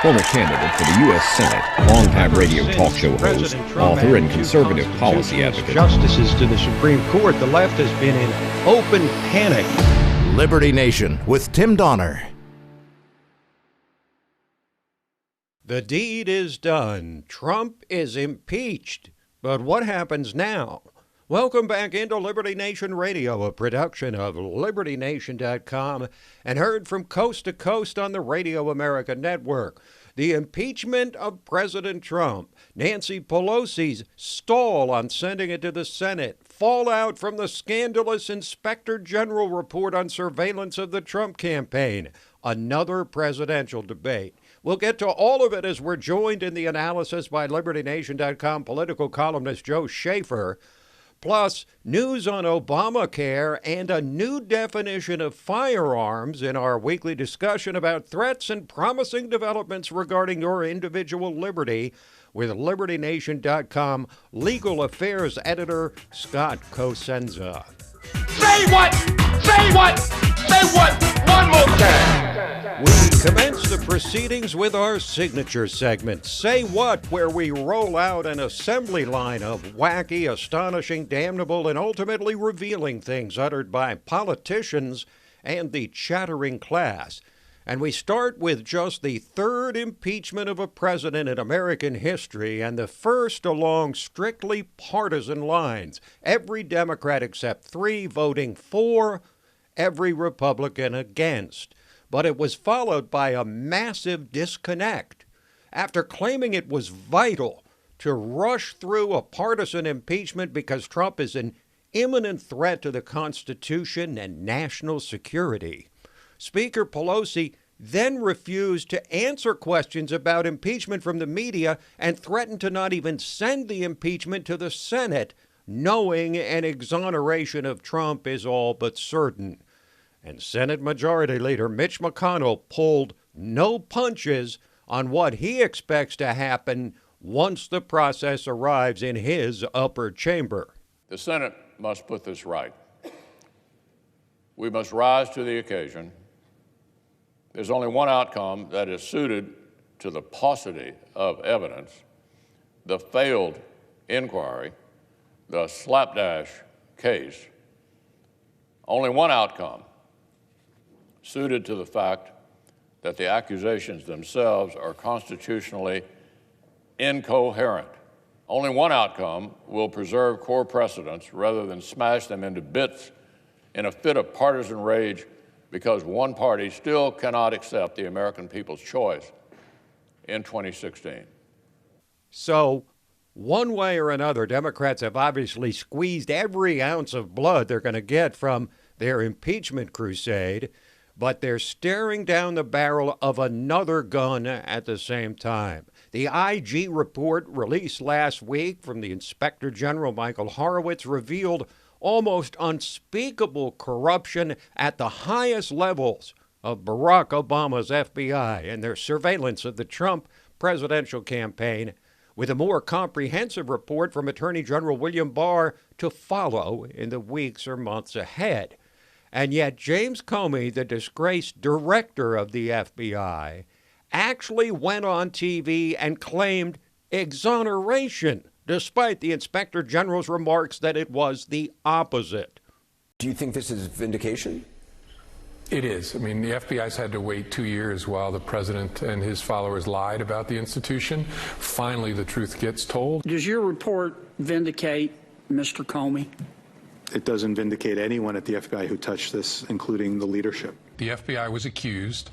former candidate for the U.S. Senate, longtime radio talk show host, author, and conservative policy advocate. Justices to the Supreme Court, the left has been in open panic. Liberty Nation with Tim Donner. The deed is done. Trump is impeached. But what happens now? Welcome back into Liberty Nation Radio, a production of LibertyNation.com and heard from coast to coast on the Radio America Network. The impeachment of President Trump, Nancy Pelosi's stall on sending it to the Senate, fallout from the scandalous Inspector General report on surveillance of the Trump campaign, another presidential debate. We'll get to all of it as we're joined in the analysis by LibertyNation.com political columnist Joe Schaeffer, plus news on Obamacare and a new definition of firearms in our weekly discussion about threats and promising developments regarding your individual liberty with LibertyNation.com legal affairs editor Scott Cosenza. Say what? Say what? Say what? One more time. We commence the proceedings with our signature segment, Say What?, where we roll out an assembly line of wacky, astonishing, damnable, and ultimately revealing things uttered by politicians and the chattering class. And we start with just the third impeachment of a president in American history and the first along strictly partisan lines. Every Democrat except 3 voting for, every Republican against. But it was followed by a massive disconnect. After claiming it was vital to rush through a partisan impeachment because Trump is an imminent threat to the Constitution and national security, Speaker Pelosi then refused to answer questions about impeachment from the media and threatened to not even send the impeachment to the Senate, knowing an exoneration of Trump is all but certain. And Senate Majority Leader Mitch McConnell pulled no punches on what he expects to happen once the process arrives in his upper chamber. The Senate must put this right. We must rise to the occasion. There's only one outcome that is suited to the paucity of evidence, the failed inquiry, the slapdash case. Only one outcome suited to the fact that the accusations themselves are constitutionally incoherent. Only one outcome will preserve core precedents rather than smash them into bits in a fit of partisan rage because one party still cannot accept the American people's choice in 2016. So, one way or another, Democrats have obviously squeezed every ounce of blood they're going to get from their impeachment crusade, but they're staring down the barrel of another gun at the same time. The IG report released last week from the Inspector General Michael Horowitz revealed almost unspeakable corruption at the highest levels of Barack Obama's FBI and their surveillance of the Trump presidential campaign, with a more comprehensive report from Attorney General William Barr to follow in the weeks or months ahead. And yet James Comey, the disgraced director of the FBI, actually went on TV and claimed exoneration, despite the Inspector General's remarks that it was the opposite. Do you think this is vindication? It is. I mean, the FBI's had to wait 2 years while the president and his followers lied about the institution. Finally, the truth gets told. Does your report vindicate Mr. Comey? It doesn't vindicate anyone at the FBI who touched this, including the leadership. The FBI was accused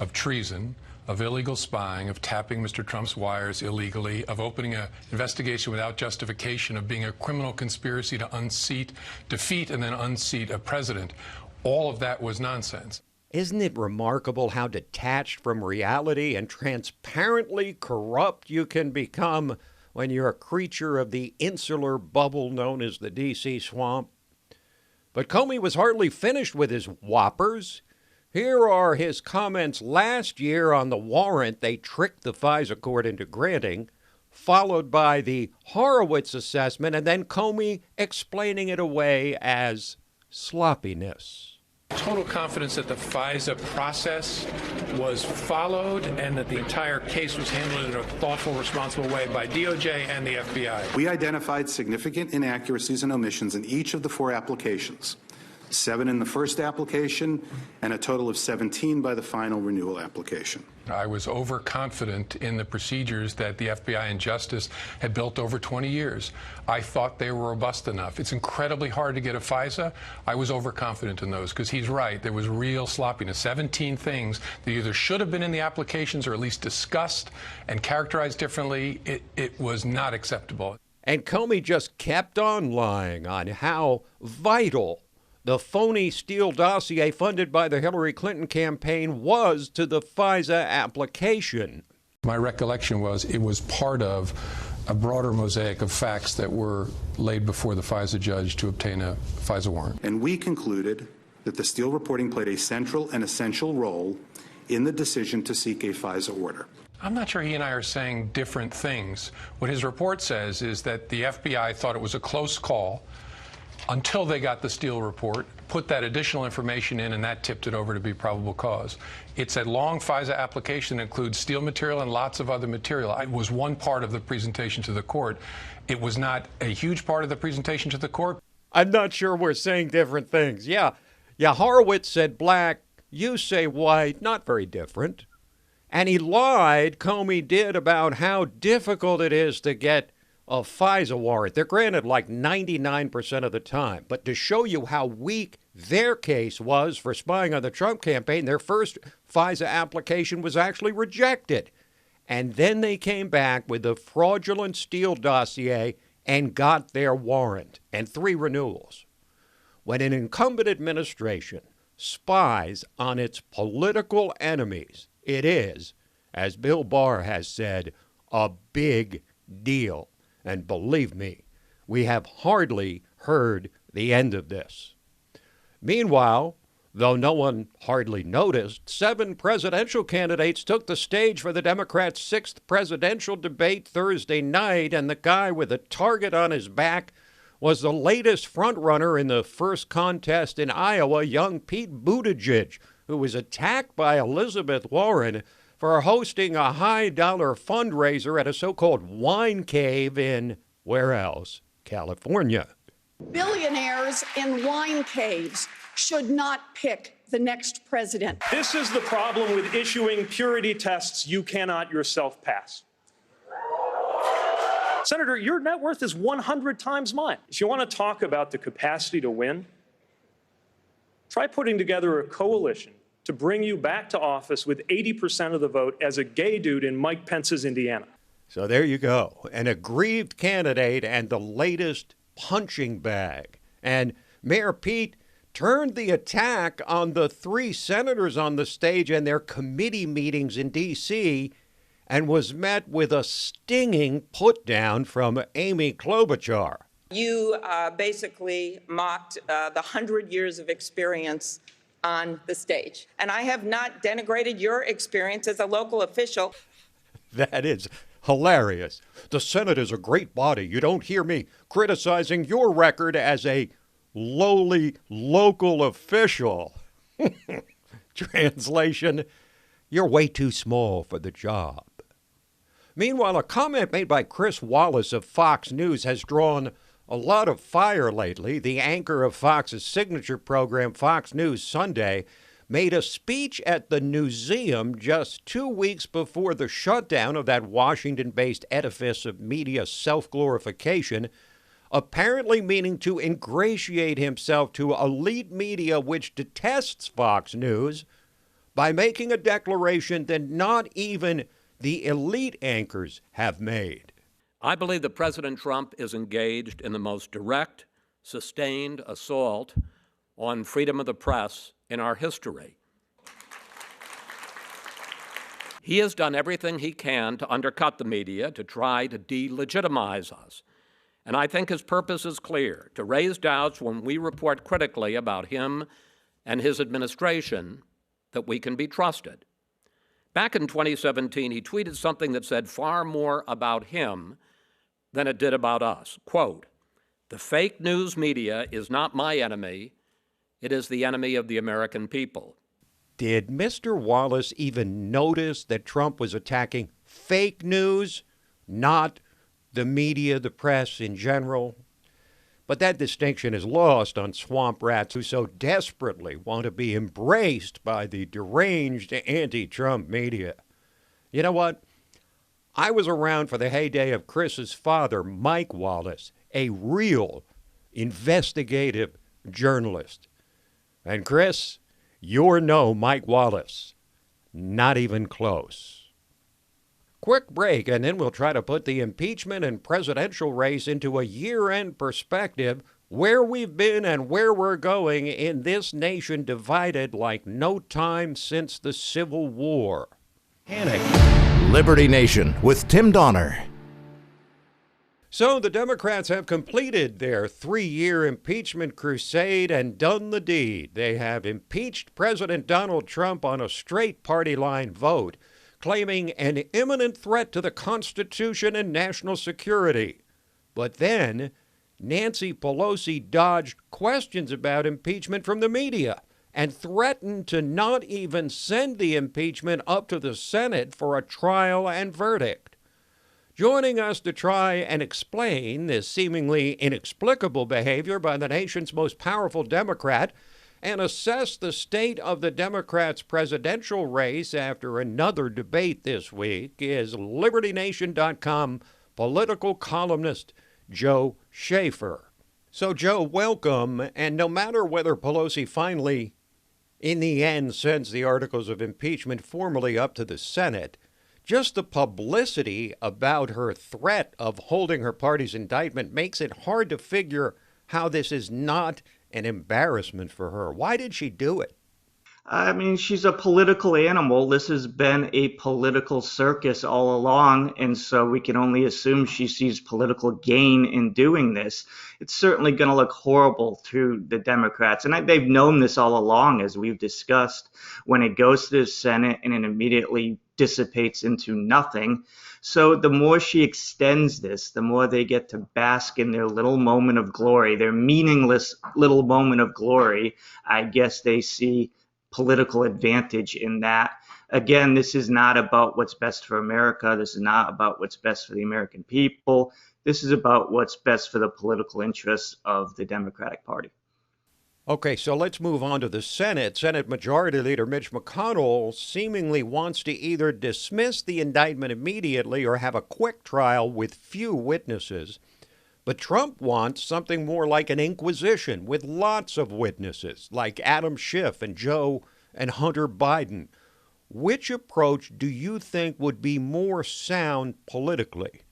of treason, of illegal spying, of tapping Mr. Trump's wires illegally, of opening an investigation without justification, of being a criminal conspiracy to defeat and then unseat a president. All of that was nonsense. Isn't it remarkable how detached from reality and transparently corrupt you can become when you're a creature of the insular bubble known as the D.C. swamp? But Comey was hardly finished with his whoppers. Here are his comments last year on the warrant they tricked the FISA court into granting, followed by the Horowitz assessment, and then Comey explaining it away as sloppiness. Total confidence that the FISA process was followed and that the entire case was handled in a thoughtful, responsible way by DOJ and the FBI. We identified significant inaccuracies and omissions in each of the 4 applications, 7 in the first application and a total of 17 by the final renewal application. I was overconfident in the procedures that the FBI and Justice had built over 20 years. I thought they were robust enough. It's incredibly hard to get a FISA. I was overconfident in those because he's right. There was real sloppiness. 17 things that either should have been in the applications or at least discussed and characterized differently. It was not acceptable. And Comey just kept on lying on how vital the phony Steele dossier funded by the Hillary Clinton campaign was to the FISA application. My recollection was it was part of a broader mosaic of facts that were laid before the FISA judge to obtain a FISA warrant. And we concluded that the Steele reporting played a central and essential role in the decision to seek a FISA order. I'm not sure he and I are saying different things. What his report says is that the FBI thought it was a close call until they got the Steele report, put that additional information in, and that tipped it over to be probable cause. It's a long FISA application that includes Steele material and lots of other material. It was one part of the presentation to the court. It was not a huge part of the presentation to the court. I'm not sure we're saying different things. Yeah, Horowitz said black, you say white, not very different. And he lied, Comey did, about how difficult it is to get a FISA warrant. They're granted like 99% of the time. But to show you how weak their case was for spying on the Trump campaign, their first FISA application was actually rejected. And then they came back with the fraudulent Steele dossier and got their warrant and 3 renewals. When an incumbent administration spies on its political enemies, it is, as Bill Barr has said, a big deal. And believe me, we have hardly heard the end of this. Meanwhile, though no one hardly noticed, 7 presidential candidates took the stage for the Democrats' 6th presidential debate Thursday night, and the guy with a target on his back was the latest frontrunner in the first contest in Iowa, young Pete Buttigieg, who was attacked by Elizabeth Warren for hosting a high-dollar fundraiser at a so-called wine cave in, where else? California. Billionaires in wine caves should not pick the next president. This is the problem with issuing purity tests you cannot yourself pass. Senator, your net worth is 100 times mine. If you want to talk about the capacity to win, try putting together a coalition to bring you back to office with 80% of the vote as a gay dude in Mike Pence's Indiana. So there you go, an aggrieved candidate and the latest punching bag. And Mayor Pete turned the attack on the 3 senators on the stage and their committee meetings in D.C. and was met with a stinging put-down from Amy Klobuchar. You basically mocked the 100 years of experience on the stage. And I have not denigrated your experience as a local official. That is hilarious. The Senate is a great body. You don't hear me criticizing your record as a lowly local official. Translation, you're way too small for the job. Meanwhile, a comment made by Chris Wallace of Fox News has drawn a lot of fire lately. The anchor of Fox's signature program, Fox News Sunday, made a speech at the Newseum just 2 weeks before the shutdown of that Washington-based edifice of media self-glorification, apparently meaning to ingratiate himself to elite media which detests Fox News by making a declaration that not even the elite anchors have made. I believe that President Trump is engaged in the most direct, sustained assault on freedom of the press in our history. He has done everything he can to undercut the media, to try to delegitimize us. And I think his purpose is clear, to raise doubts when we report critically about him and his administration that we can be trusted. Back in 2017, he tweeted something that said far more about him than it did about us. Quote, "The fake news media is not my enemy. It is the enemy of the American people." Did Mr. Wallace even notice that Trump was attacking fake news, not the media, the press in general? But that distinction is lost on swamp rats who so desperately want to be embraced by the deranged anti-Trump media. You know what? I was around for the heyday of Chris's father, Mike Wallace, a real investigative journalist. And Chris, you're no Mike Wallace. Not even close. Quick break, and then we'll try to put the impeachment and presidential race into a year-end perspective, where we've been and where we're going in this nation divided like no time since the Civil War. Panic. Liberty Nation with Tim Donner. So the Democrats have completed their 3-year impeachment crusade and done the deed. They have impeached President Donald Trump on a straight party line vote, claiming an imminent threat to the Constitution and national security. But then Nancy Pelosi dodged questions about impeachment from the media and threatened to not even send the impeachment up to the Senate for a trial and verdict. Joining us to try and explain this seemingly inexplicable behavior by the nation's most powerful Democrat and assess the state of the Democrats' presidential race after another debate this week is LibertyNation.com political columnist Joe Schaeffer. So, Joe, welcome. And no matter whether Pelosi finally, in the end, sends the articles of impeachment formally up to the Senate, just the publicity about her threat of holding her party's indictment makes it hard to figure how this is not an embarrassment for her. Why did she do it? I mean, she's a political animal. This has been a political circus all along, and so we can only assume she sees political gain in doing this. It's certainly going to look horrible to the Democrats, and they've known this all along, as we've discussed. When it goes to the Senate and it immediately dissipates into nothing. So the more she extends this, the more they get to bask in their little moment of glory, their meaningless little moment of glory. I guess they see political advantage in that. Again, this is not about what's best for America. This is not about what's best for the American people. This is about what's best for the political interests of the Democratic Party. Okay, so let's move on to the Senate. Senate Majority Leader Mitch McConnell seemingly wants to either dismiss the indictment immediately or have a quick trial with few witnesses. But Trump wants something more like an inquisition with lots of witnesses, like Adam Schiff and Joe and Hunter Biden. Which approach do you think would be more sound politically?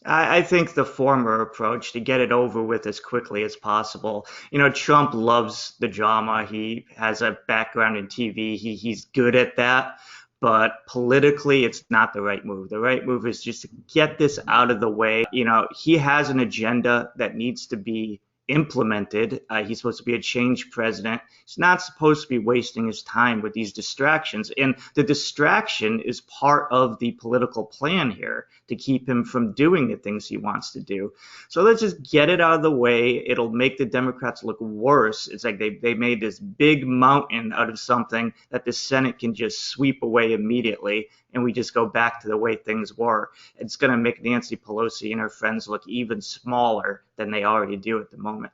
I think the former approach, to get it over with as quickly as possible. You know, Trump loves the drama. He has a background in TV. He's good at that. But politically, it's not the right move. The right move is just to get this out of the way. You know, he has an agenda that needs to be implemented. He's supposed to be a change president. He's not supposed to be wasting his time with these distractions. And the distraction is part of the political plan here to keep him from doing the things he wants to do. So let's just get it out of the way. It'll make the Democrats look worse. It's like they made this big mountain out of something that the Senate can just sweep away immediately, and we just go back to the way things were. It's going to make Nancy Pelosi and her friends look even smaller than they already do at the moment.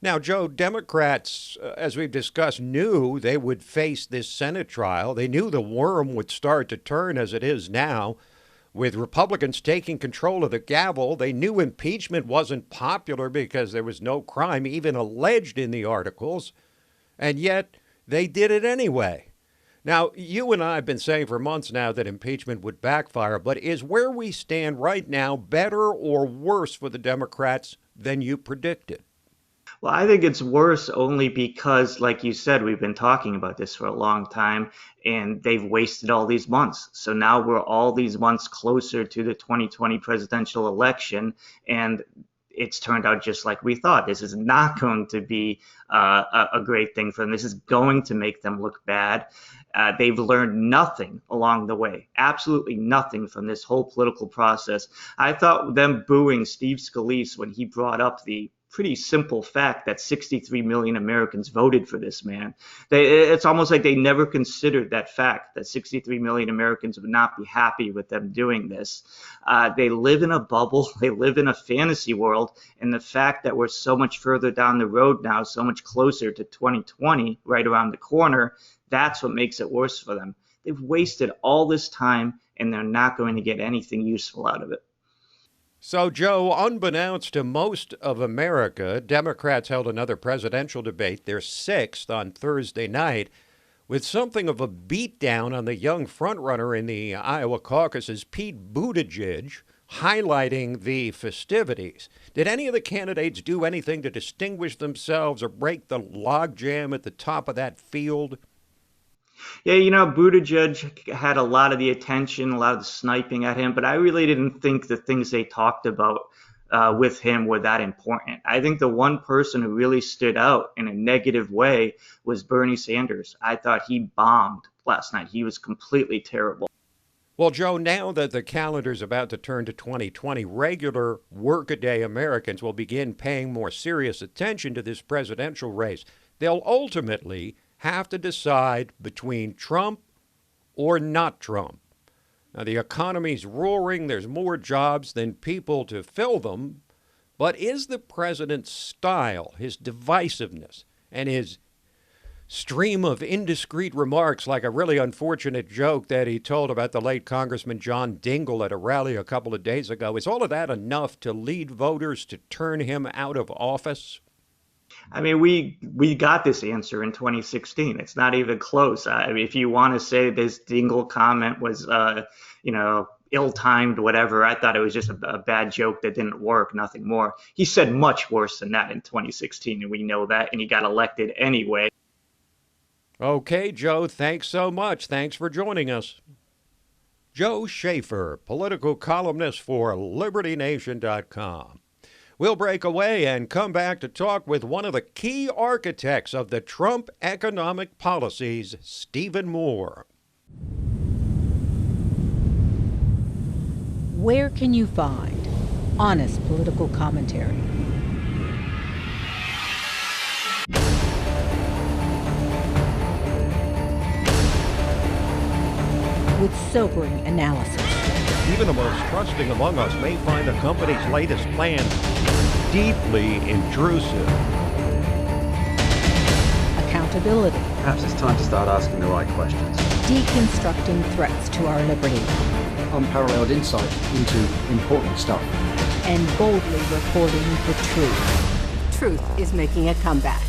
Now, Joe, Democrats, as we've discussed, knew they would face this Senate trial. They knew the worm would start to turn as it is now. With Republicans taking control of the gavel, they knew impeachment wasn't popular because there was no crime even alleged in the articles. And yet they did it anyway. Now, you and I have been saying for months now that impeachment would backfire, but is where we stand right now better or worse for the Democrats than you predicted? Well, I think it's worse only because, like you said, we've been talking about this for a long time, and they've wasted all these months. So now we're all these months closer to the 2020 presidential election, and it's turned out just like we thought. This is not going to be a great thing for them. This is going to make them look bad. They've learned nothing along the way, absolutely nothing from this whole political process. I thought them booing Steve Scalise when he brought up the pretty simple fact that 63 million Americans voted for this man. It's almost like they never considered that fact, that 63 million Americans would not be happy with them doing this. They live in a bubble. They live in a fantasy world. And the fact that we're so much further down the road now, so much closer to 2020, right around the corner, that's what makes it worse for them. They've wasted all this time, and they're not going to get anything useful out of it. So, Joe, unbeknownst to most of America, Democrats held another presidential debate, their sixth, on Thursday night, with something of a beatdown on the young frontrunner in the Iowa caucuses, Pete Buttigieg, highlighting the festivities. Did any of the candidates do anything to distinguish themselves or break the logjam at the top of that field? Yeah, Buttigieg had a lot of the attention, a lot of the sniping at him, but I really didn't think the things they talked about with him were that important. I think the one person who really stood out in a negative way was Bernie Sanders. I thought he bombed last night. He was completely terrible. Well, Joe, now that the calendar's about to turn to 2020, regular workaday Americans will begin paying more serious attention to this presidential race. They'll ultimately have to decide between Trump or not Trump. Now, the economy's roaring. There's more jobs than people to fill them. But is the president's style, his divisiveness, and his stream of indiscreet remarks, like a really unfortunate joke that he told about the late Congressman John Dingell at a rally a couple of days ago, is all of that enough to lead voters to turn him out of office? I mean, we got this answer in 2016. It's not even close. I mean, if you want to say this Dingell comment was, ill-timed, whatever, I thought it was just a bad joke that didn't work, nothing more. He said much worse than that in 2016, and we know that, and he got elected anyway. Okay, Joe, thanks so much. Thanks for joining us. Joe Schaeffer, political columnist for LibertyNation.com. We'll break away and come back to talk with one of the key architects of the Trump economic policies, Stephen Moore. Where can you find honest political commentary? With sobering analysis. Even the most trusting among us may find the company's latest plan deeply intrusive. Accountability. Perhaps it's time to start asking the right questions. Deconstructing threats to our liberty. Unparalleled insight into important stuff. And boldly reporting the truth. Truth is making a comeback.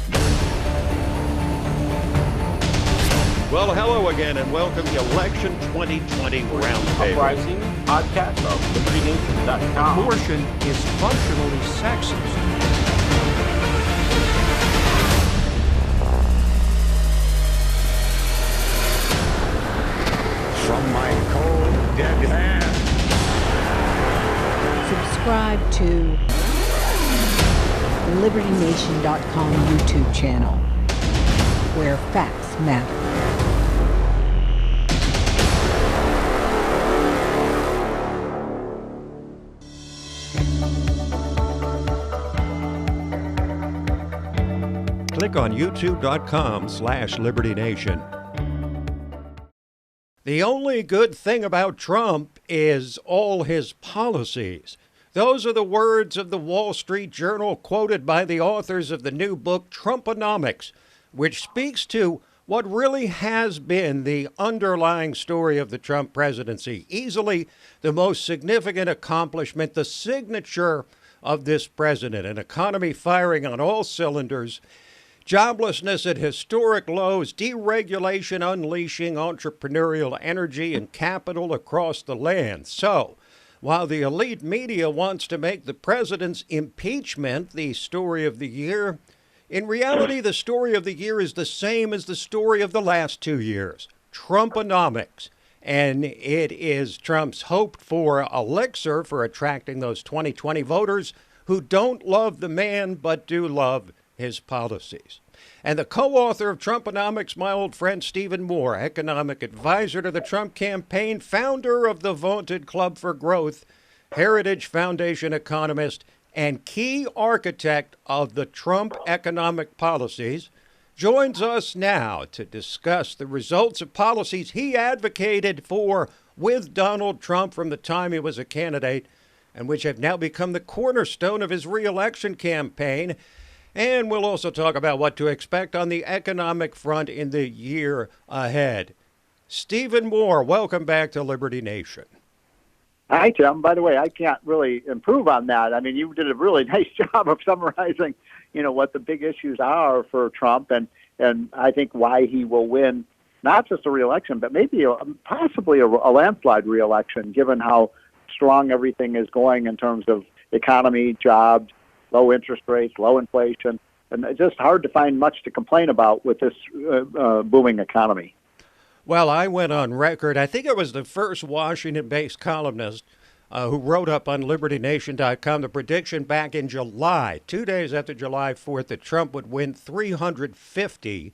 Well, hello again, and welcome to Election 2020 Roundtable. Uprising podcast of LibertyNation.com. Abortion is functionally sexist. From my cold, dead hand. Subscribe to the LibertyNation.com YouTube channel, where facts matter. Click on youtube.com/LibertyNation. The only good thing about Trump is all his policies. Those are the words of the Wall Street Journal quoted by the authors of the new book, Trumponomics, which speaks to what really has been the underlying story of the Trump presidency. Easily the most significant accomplishment, the signature of this president, an economy firing on all cylinders, joblessness at historic lows, deregulation unleashing entrepreneurial energy and capital across the land. So, while the elite media wants to make the president's impeachment the story of the year, in reality, the story of the year is the same as the story of the last 2 years, Trumponomics. And it is Trump's hoped-for elixir for attracting those 2020 voters who don't love the man but do love his policies. And the co-author of Trumponomics, my old friend Stephen Moore, economic advisor to the Trump campaign, founder of the vaunted Club for Growth, Heritage Foundation economist, and key architect of the Trump economic policies, joins us now to discuss the results of policies he advocated for with Donald Trump from the time he was a candidate, and which have now become the cornerstone of his re-election campaign. And we'll also talk about what to expect on the economic front in the year ahead. Stephen Moore, welcome back to Liberty Nation. Hi, Tim. By the way, I can't really improve on that. I mean, you did a really nice job of summarizing, what the big issues are for Trump, and I think why he will win not just a re-election, but maybe possibly a landslide re-election, given how strong everything is going in terms of economy, jobs, low interest rates, low inflation, and it's just hard to find much to complain about with this booming economy. Well, I went on record. I think it was the first Washington-based columnist who wrote up on LibertyNation.com the prediction back in July, 2 days after July 4th, that Trump would win 350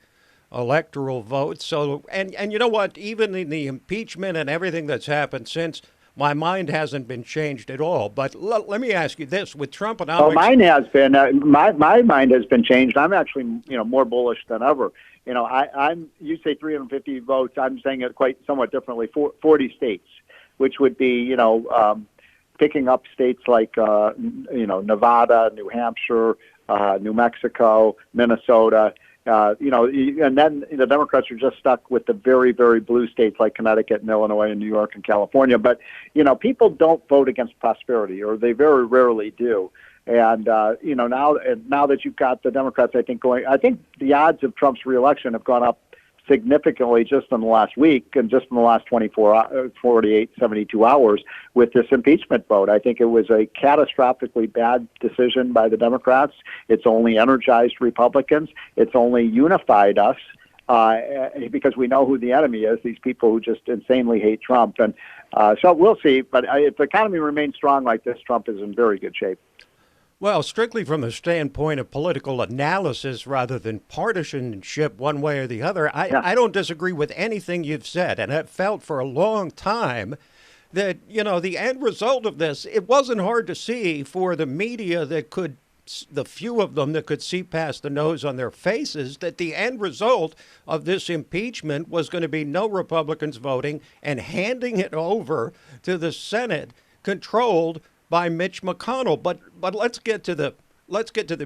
electoral votes. So, and you know what? Even in the impeachment and everything that's happened since, my mind hasn't been changed at all. But let me ask you this: with Trumponomics, oh, mine has been. My mind has been changed. I'm actually, more bullish than ever. I'm. You say 350 votes. I'm saying it somewhat differently. 40 states, which would be, picking up states like, Nevada, New Hampshire, New Mexico, Minnesota. And then the Democrats are just stuck with the very, very blue states like Connecticut and Illinois and New York and California. But, people don't vote against prosperity, or they very rarely do. And, now that you've got the Democrats, I think the odds of Trump's reelection have gone up significantly just in the last week and just in the last 48, 72 hours with this impeachment vote. I think it was a catastrophically bad decision by the Democrats. It's only energized Republicans. It's only unified us because we know who the enemy is, these people who just insanely hate Trump. And so we'll see. But if the economy remains strong like this, Trump is in very good shape. Well, strictly from the standpoint of political analysis rather than partisanship one way or the other, I don't disagree with anything you've said. And I've felt for a long time that, the end result of this, it wasn't hard to see for the media the few of them that could see past the nose on their faces, that the end result of this impeachment was going to be no Republicans voting and handing it over to the Senate controlled by Mitch McConnell. But let's get to the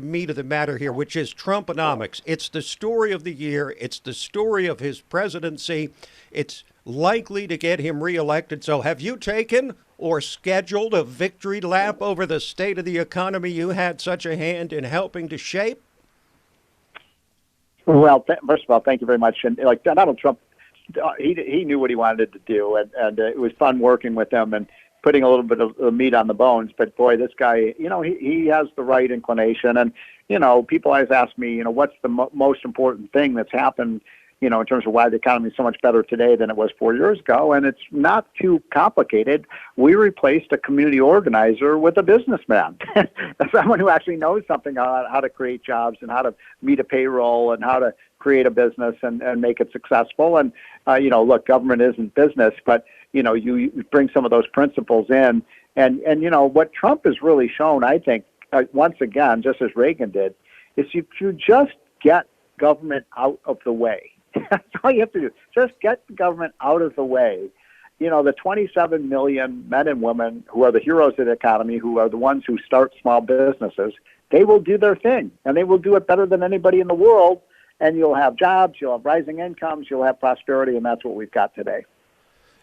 meat of the matter here, which is Trumponomics. It's the story of the year. It's the story of his presidency. It's likely to get him reelected. So have you taken or scheduled a victory lap over the state of the economy you had such a hand in helping to shape? Well, first of all, thank you very much. And Donald Trump, he knew what he wanted to do, and it was fun working with him and putting a little bit of meat on the bones. But boy, this guy, he has the right inclination. And, people always ask me, what's the most important thing that's happened, in terms of why the economy is so much better today than it was 4 years ago. And it's not too complicated. We replaced a community organizer with a businessman, someone who actually knows something about how to create jobs and how to meet a payroll and how to create a business and make it successful. And, look, government isn't business, but you bring some of those principles in. And what Trump has really shown, I think, once again, just as Reagan did, is you just get government out of the way. That's all you have to do. Just get the government out of the way. The 27 million men and women who are the heroes of the economy, who are the ones who start small businesses, they will do their thing, and they will do it better than anybody in the world. And you'll have jobs, you'll have rising incomes, you'll have prosperity, and that's what we've got today.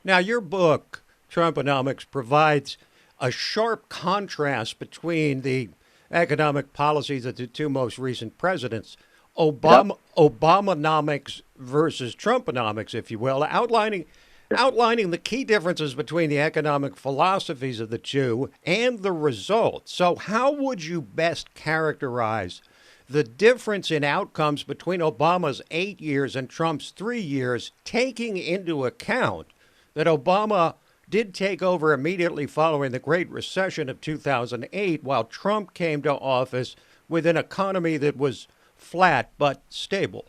Now, your book, Trumponomics, provides a sharp contrast between the economic policies of the two most recent presidents, Obamanomics versus Trumponomics, if you will, outlining the key differences between the economic philosophies of the two and the results. So how would you best characterize the difference in outcomes between Obama's 8 years and Trump's 3 years, taking into account that Obama did take over immediately following the Great Recession of 2008, while Trump came to office with an economy that was flat but stable?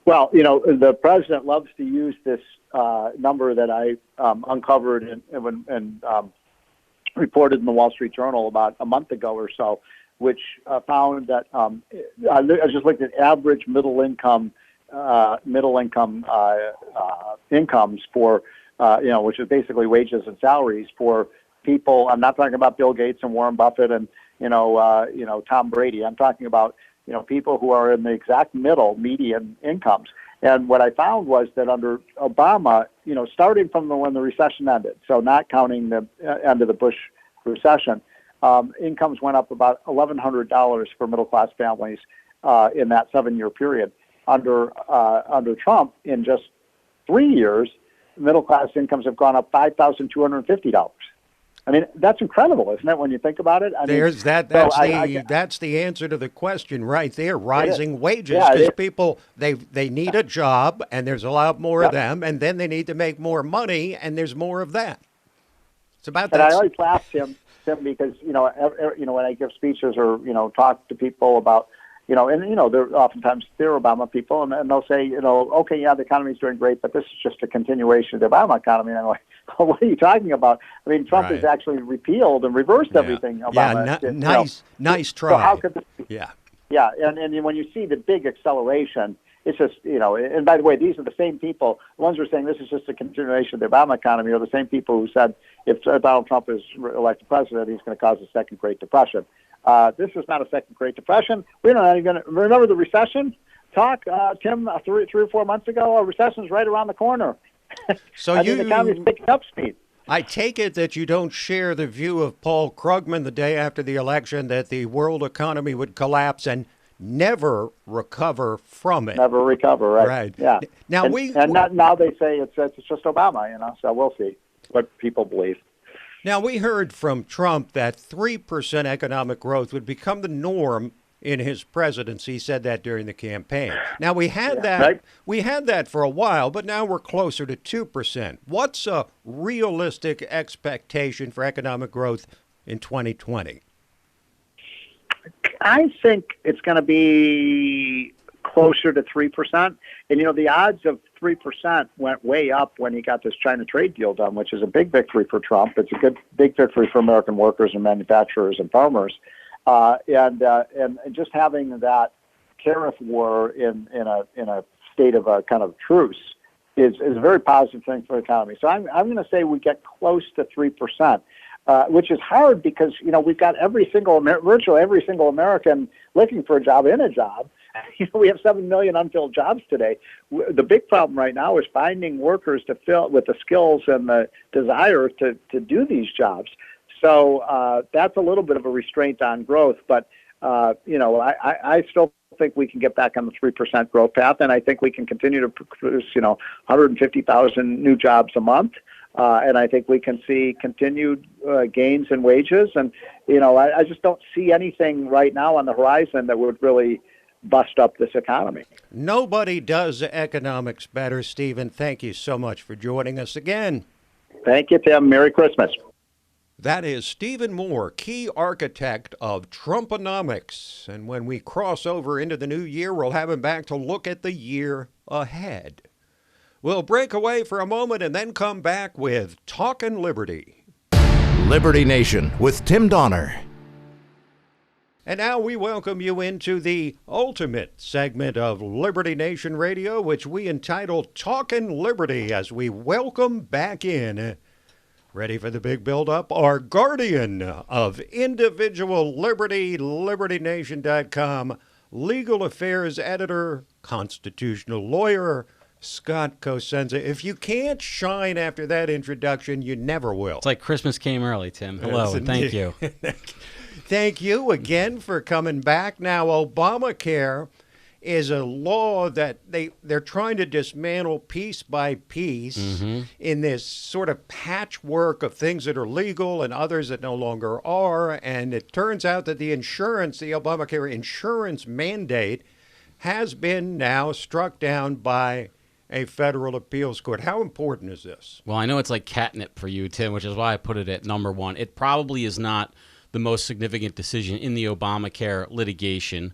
Well, the president loves to use this number that I uncovered in reported in the Wall Street Journal about a month ago or so, which found that I just looked at average middle income incomes for which is basically wages and salaries for people. I'm not talking about Bill Gates and Warren Buffett and Tom Brady. I'm talking about people who are in the exact median incomes. And what I found was that under Obama, starting from when the recession ended, so not counting the end of the Bush recession, incomes went up about $1,100 for middle-class families in that 7-year period. Under Trump, in just 3 years, middle-class incomes have gone up $5,250. I mean, that's incredible, isn't it, when you think about it? That's the answer to the question right there, rising wages, because people, they need a job, and there's a lot more of them, and then they need to make more money, and there's more of that. It's about that. And I always laugh, Tim, because, when I give speeches or, talk to people about, they're oftentimes they're Obama people, and they'll say, okay, yeah, the economy's doing great, but this is just a continuation of the Obama economy. And I'm like, what are you talking about? I mean, Trump has actually repealed and reversed everything Obama. Nice try. So how could this be? Yeah. Yeah, and when you see the big acceleration, it's just, and by the way, these are the same people, the ones who are saying this is just a continuation of the Obama economy, are the same people who said if Donald Trump is elected president, he's going to cause a second Great Depression. This is not a second Great Depression. We're not even going to remember the recession talk, Tim, 3 or 4 months ago. A recession's right around the corner. So the economy's picking up speed. I take it that you don't share the view of Paul Krugman the day after the election that the world economy would collapse and never recover from it. Never recover, right? Right. Yeah. Now now they say it's just Obama, so we'll see what people believe. Now, we heard from Trump that 3% economic growth would become the norm in his presidency. He said that during the campaign. Now, we had that for a while, but now we're closer to 2%. What's a realistic expectation for economic growth in 2020? I think it's going to be closer to 3%. And, the odds of 3% went way up when he got this China trade deal done, which is a big victory for Trump. It's a big victory for American workers and manufacturers and farmers. And just having that tariff war in a state of a kind of truce is a very positive thing for the economy. So I'm going to say we get close to 3%. Which is hard because, we've got virtually every single American looking for a job in a job. We have 7 million unfilled jobs today. The big problem right now is finding workers to fill with the skills and the desire to do these jobs. So that's a little bit of a restraint on growth. But, I still think we can get back on the 3% growth path, and I think we can continue to produce, 150,000 new jobs a month. And I think we can see continued gains in wages. And, I just don't see anything right now on the horizon that would really bust up this economy. Nobody does economics better, Stephen. Thank you so much for joining us again. Thank you, Tim. Merry Christmas. That is Stephen Moore, key architect of Trumponomics. And when we cross over into the new year, we'll have him back to look at the year ahead. We'll break away for a moment and then come back with Talkin' Liberty. Liberty Nation with Tim Donner. And now we welcome you into the ultimate segment of Liberty Nation Radio, which we entitle Talkin' Liberty, as we welcome back in, ready for the big build-up, our guardian of individual liberty, LibertyNation.com, legal affairs editor, constitutional lawyer, Scott Cosenza. If you can't shine after that introduction, you never will. It's like Christmas came early, Tim. Hello, and thank you. Thank you again for coming back. Now, Obamacare is a law that they're trying to dismantle piece by piece in this sort of patchwork of things that are legal and others that no longer are. And it turns out that the Obamacare insurance mandate has been now struck down by a federal appeals court. How important is this? Well, I know it's like catnip for you, Tim, which is why I put it at number one. It probably is not the most significant decision in the Obamacare litigation.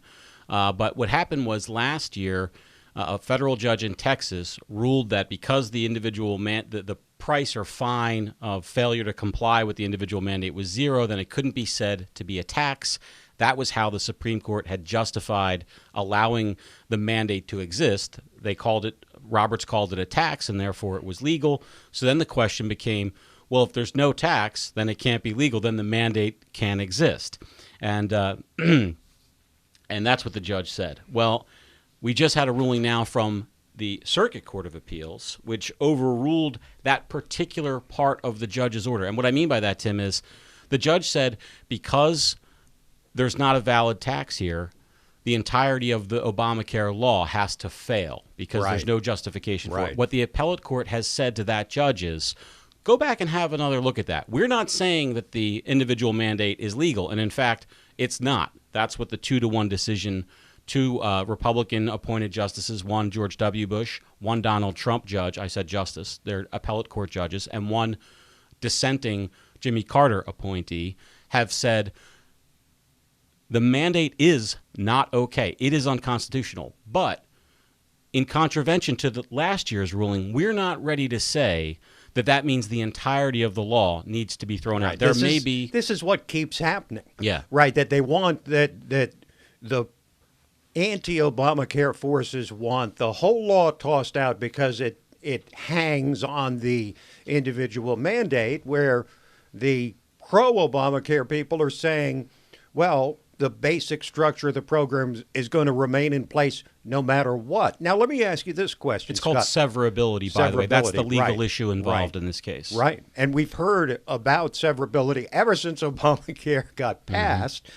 But what happened was last year, a federal judge in Texas ruled that because the individual the price or fine of failure to comply with the individual mandate was zero, then it couldn't be said to be a tax. That was how the Supreme Court had justified allowing the mandate to exist. Roberts called it a tax, and therefore it was legal. So then the question became, well, if there's no tax, then it can't be legal. Then the mandate can exist. And and that's what the judge said. Well, we just had a ruling now from the Circuit Court of Appeals, which overruled that particular part of the judge's order. And what I mean by that, Tim, is the judge said because there's not a valid tax here, the entirety of the Obamacare law has to fail because there's no justification for it. What the appellate court has said to that judge is, go back and have another look at that. We're not saying that the individual mandate is legal, and in fact, it's not. That's what the 2-1 decision, two Republican-appointed justices, one George W. Bush, one Donald Trump judge, I said justice, they're appellate court judges, and one dissenting Jimmy Carter appointee, have said the mandate is not okay. It is unconstitutional. But in contravention to the last year's ruling, we're not ready to say that means the entirety of the law needs to be thrown out. This is what keeps happening. Yeah. Right, that they want that the anti-Obamacare forces want the whole law tossed out because it hangs on the individual mandate, where the pro-Obamacare people are saying, well, the basic structure of the program is going to remain in place no matter what. Now, let me ask you this question. It's called severability, by the way. That's the legal issue involved in this case. Right. And we've heard about severability ever since Obamacare got passed.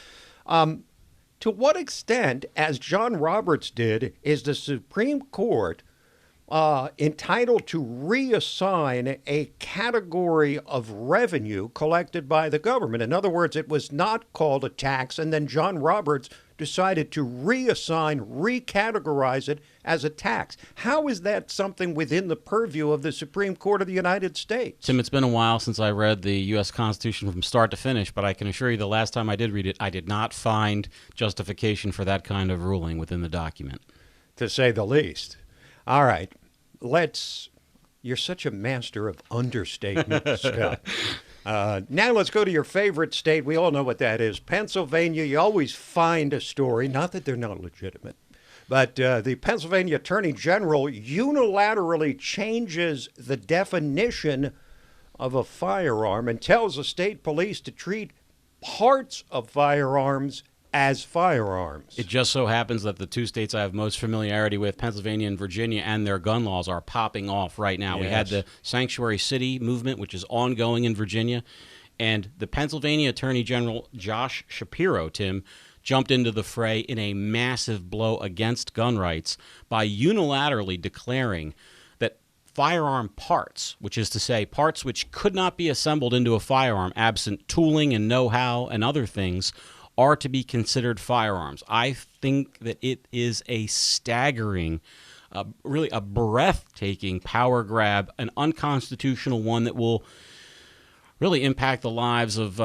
To what extent, as John Roberts did, is the Supreme Court entitled to reassign a category of revenue collected by the government? In other words, it was not called a tax, and then John Roberts decided to recategorize it as a tax. How is that something within the purview of the Supreme Court of the United States? Tim, it's been a while since I read the U.S. Constitution from start to finish, but I can assure you the last time I did read it, I did not find justification for that kind of ruling within the document. To say the least. All right, you're such a master of understatement, Scott. Now let's go to your favorite state. We all know what that is. Pennsylvania. You always find a story, not that they're not legitimate, but the Pennsylvania Attorney General unilaterally changes the definition of a firearm and tells the state police to treat parts of firearms as firearms. It just so happens that the two states I have most familiarity with, Pennsylvania and Virginia, and their gun laws are popping off right now. Yes. We had the Sanctuary City movement, which is ongoing in Virginia, and the Pennsylvania Attorney General Josh Shapiro, Tim, jumped into the fray in a massive blow against gun rights by unilaterally declaring that firearm parts, which is to say parts which could not be assembled into a firearm absent tooling and know-how and other things, are to be considered firearms. I think that it is a staggering, really a breathtaking power grab, an unconstitutional one that will really impact the lives of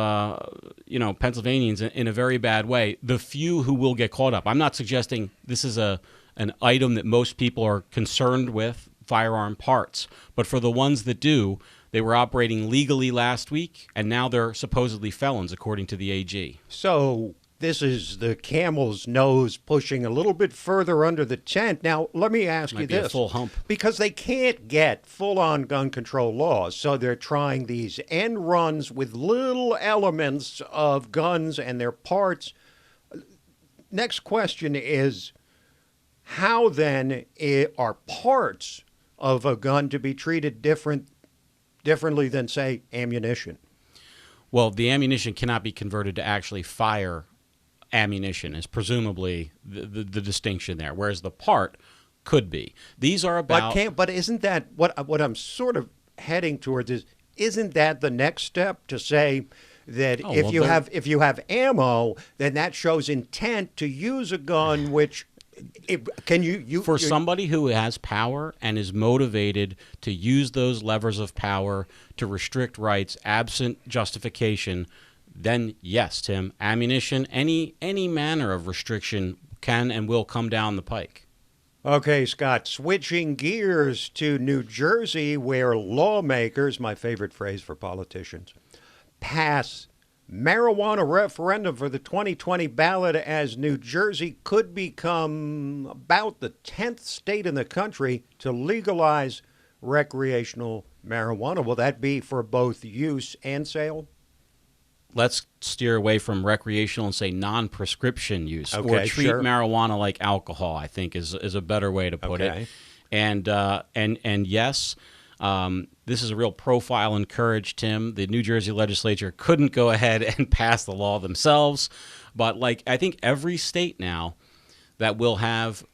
Pennsylvanians in a very bad way. The few who will get caught up. I'm not suggesting this is an item that most people are concerned with, firearm parts, but for the ones that do, they were operating legally last week, and now they're supposedly felons, according to the AG. So this is the camel's nose pushing a little bit further under the tent. Now, let me ask you this. A full hump. Because they can't get full-on gun control laws, so they're trying these end runs with little elements of guns and their parts. Next question is, how then are parts of a gun to be treated differently than, say, ammunition? Well, the ammunition cannot be converted to actually fire ammunition, is presumably the distinction there, whereas the part could be. These are about... But isn't that what I'm sort of heading towards isn't that the next step to say that if you have ammo, then that shows intent to use a gun, which... For somebody who has power and is motivated to use those levers of power to restrict rights absent justification, then yes, Tim, ammunition, any manner of restriction can and will come down the pike. Okay, Scott, switching gears to New Jersey, where lawmakers, my favorite phrase for politicians, pass marijuana referendum for the 2020 ballot as New Jersey could become about the 10th state in the country to legalize recreational marijuana. Will that be for both use and sale? Let's steer away from recreational and say non-prescription use, Okay, or treat sure. marijuana like alcohol, I think is a better way to put Okay. it. And yes, this is a real profile and courage, Tim. The New Jersey legislature couldn't go ahead and pass the law themselves, but like I think every state now that will have,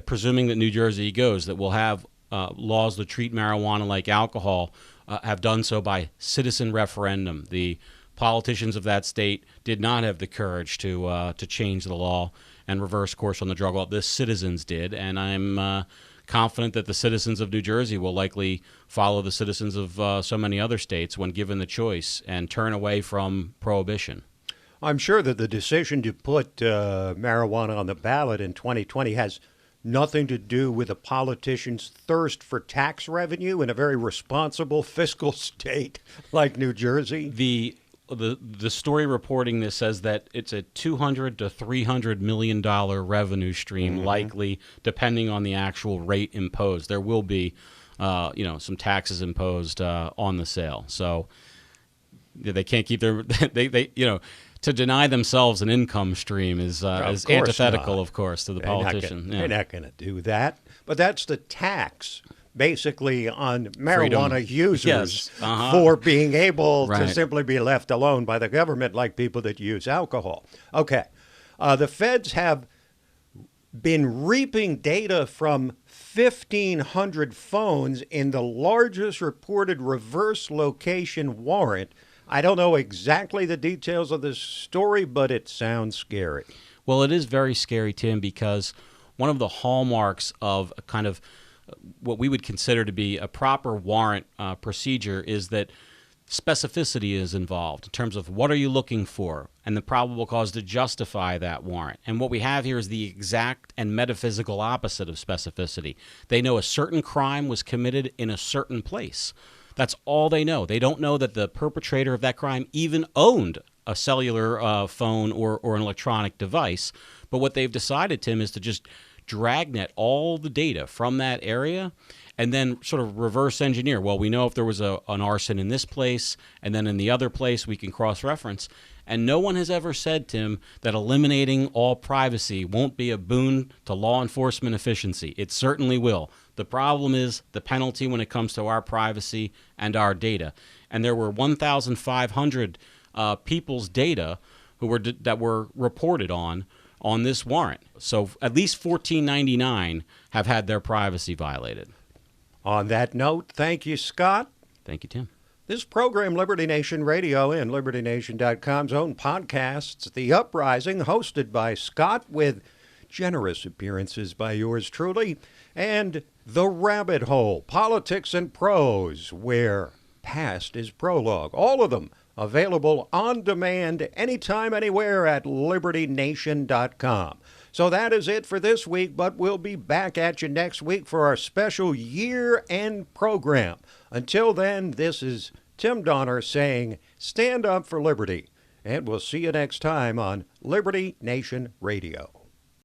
presuming that New Jersey goes, that will have laws that treat marijuana like alcohol, have done so by citizen referendum. The politicians of that state did not have the courage to change the law and reverse course on the drug law. The citizens did, and I'm confident that the citizens of New Jersey will likely follow the citizens of so many other states when given the choice and turn away from prohibition. I'm sure that the decision to put marijuana on the ballot in 2020 has nothing to do with a politician's thirst for tax revenue in a very responsible fiscal state like New Jersey. The story reporting this says that it's a $200 to $300 million revenue stream, likely, depending on the actual rate imposed. There will be, some taxes imposed on the sale. So they can't keep their to deny themselves an income stream is antithetical, of course, to the politician. They're not going to do that. But that's the tax, basically, on marijuana users for being able to simply be left alone by the government like people that use alcohol. Okay. The feds have been reaping data from 1,500 phones in the largest reported reverse location warrant. I don't know exactly the details of this story, but it sounds scary. Well, it is very scary, Tim, because one of the hallmarks of a kind of what we would consider to be a proper warrant procedure is that specificity is involved in terms of what are you looking for and the probable cause to justify that warrant. And what we have here is the exact and metaphysical opposite of specificity. They know a certain crime was committed in a certain place. That's all they know. They don't know that the perpetrator of that crime even owned a cellular phone or an electronic device. But what they've decided, Tim, is to just dragnet all the data from that area and then sort of reverse engineer. Well, we know if there was an arson in this place, and then in the other place we can cross-reference. And no one has ever said, Tim, that eliminating all privacy won't be a boon to law enforcement efficiency. It certainly will. The problem is the penalty when it comes to our privacy and our data. And there were 1,500 people's data that were reported on this warrant. So at least 1,499 have had their privacy violated. On that note, thank you, Scott. Thank you, Tim. This program, Liberty Nation Radio and LibertyNation.com's own podcasts, The Uprising, hosted by Scott, with generous appearances by yours truly, and The Rabbit Hole, Politics and Prose, where past is prologue. All of them available on demand anytime, anywhere at LibertyNation.com. So that is it for this week, but we'll be back at you next week for our special year-end program. Until then, this is Tim Donner saying, stand up for liberty, and we'll see you next time on Liberty Nation Radio.